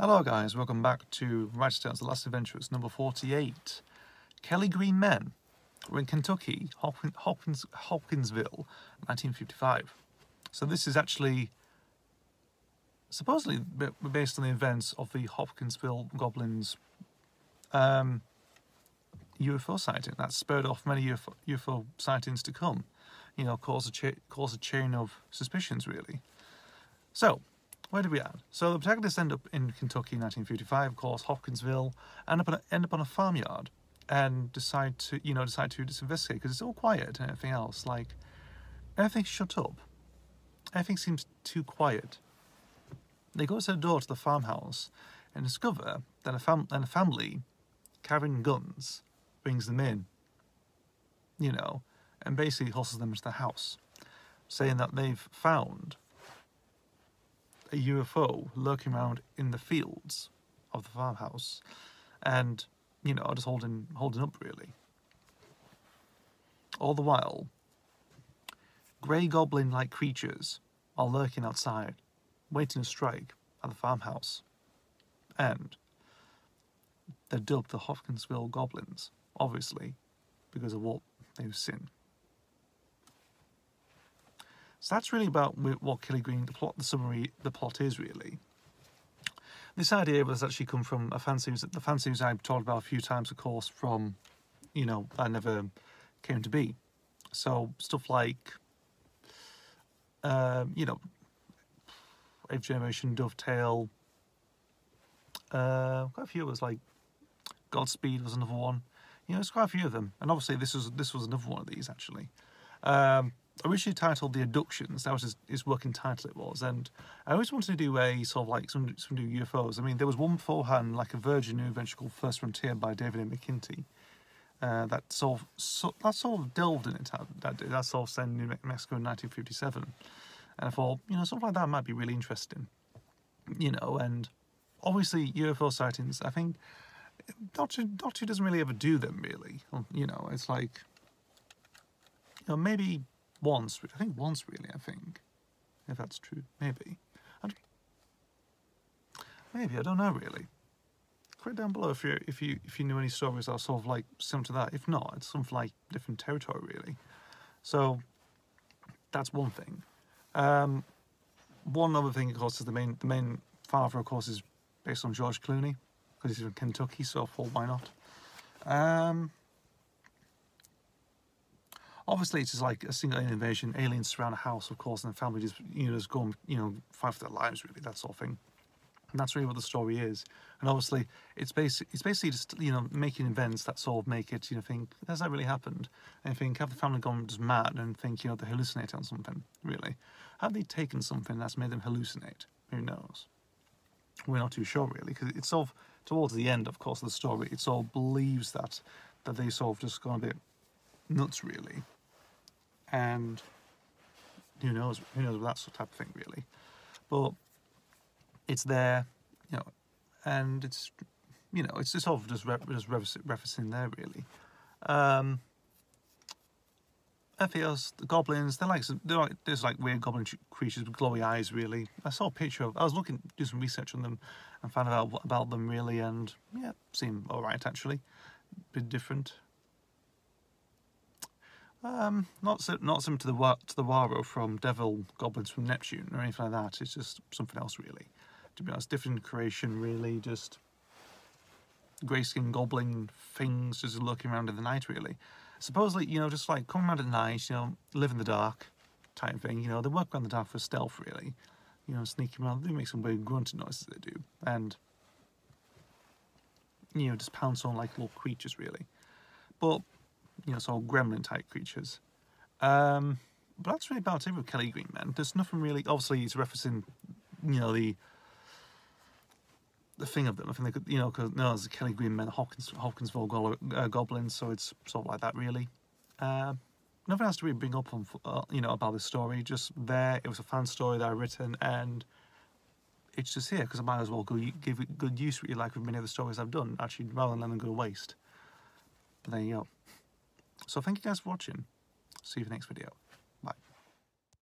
Hello guys, welcome back to Writer's Tales: The Last Adventures, number 48. Kelly Green Men. We're in Kentucky, Hopkinsville, 1955. So this is actually supposedly based on the events of the Hopkinsville Goblins UFO sighting that spurred off many UFO sightings to come. You know, cause a chain of suspicions, really. So, where did we at? So the protagonists end up in Kentucky in 1955, of course, Hopkinsville, end up on a farmyard and decide to just investigate because it's all quiet and everything else. Like, everything's shut up. Everything seems too quiet. They go to the door to the farmhouse and discover that a family carrying guns brings them in, you know, and basically hustles them into the house, saying that they've found a UFO lurking around in the fields of the farmhouse, and you know, just holding up really. All the while, grey goblin-like creatures are lurking outside, waiting to strike at the farmhouse, and they're dubbed the Hopkinsville Goblins, obviously, because of what they've seen. So that's really about what Kelly Green, the plot is really. This idea was actually come from the fan series I've talked about a few times, of course, from, you know, that never came to be. So stuff like, you know, Eighth Generation, Dovetail, quite a few others, like Godspeed was another one. You know, there's quite a few of them, and obviously this was another one of these actually. Originally titled The Abductions, that was his working title it was, and I always wanted to do a sort of like some new UFOs. I mean, there was one beforehand, like a Virgin new adventure called First Frontier by David A. McKinty, that sort of delved in it. That sort of set in New Mexico in 1957, and I thought, you know, something like that might be really interesting, you know. And obviously UFO sightings, I think Doctor doesn't really ever do them really, you know. It's like, you know, maybe once, I think, I think, if that's true, maybe, I don't know really. Comment down below if you know any stories that are sort of like similar to that. If not, it's something like different territory really. So that's one thing. One other thing, of course, is the main father, of course, is based on George Clooney because he's from Kentucky, so I thought, why not? Obviously, it's just like a single alien invasion. Aliens surround a house, of course, and the family just, you know, just go and, you know, fight for their lives, really, that sort of thing. And that's really what the story is. And obviously, it's basically just, you know, making events that sort of make it, you know, think, has that really happened? And think, have the family gone just mad and think, you know, they hallucinate on something, really? Have they taken something that's made them hallucinate? Who knows? We're not too sure, really, because it's sort of, towards the end, of course, of the story, it sort of believes that they sort of just gone a bit nuts, really. And who knows with that sort of type of thing, really. But it's there, you know, and it's, you know, it's sort of just referencing there, really. Everything else, the goblins, there's like weird goblin creatures with glowy eyes, really. I saw a picture of, I was looking, do some research on them and found out about them, really, and yeah, seemed alright, actually. A bit different. Not similar to the Waro from Devil Goblins from Neptune or anything like that. It's just something else, really. To be honest, different creation, really. Just grey-skinned goblin things just lurking around in the night, really. Supposedly, you know, just like coming around at night, you know, live in the dark type thing. You know, they work around the dark for stealth, really. You know, sneaking around. They make some weird grunting noises. They do, and you know, just pounce on like little creatures, really. But you know, sort of gremlin-type creatures. But that's really about it with Kelly Green Men. There's nothing really. Obviously, it's referencing, you know, the thing of them. I think they could, you know, because no, there's the Kelly Green Men, Hopkinsville Goblins, so it's sort of like that, really. Nothing else to really bring up on, you know, about this story. Just there, it was a fan story that I written, and it's just here because I might as well give it good use, really, like with many of the stories I've done, actually, rather than letting them go to waste. But there you go. So thank you guys for watching. See you for the next video.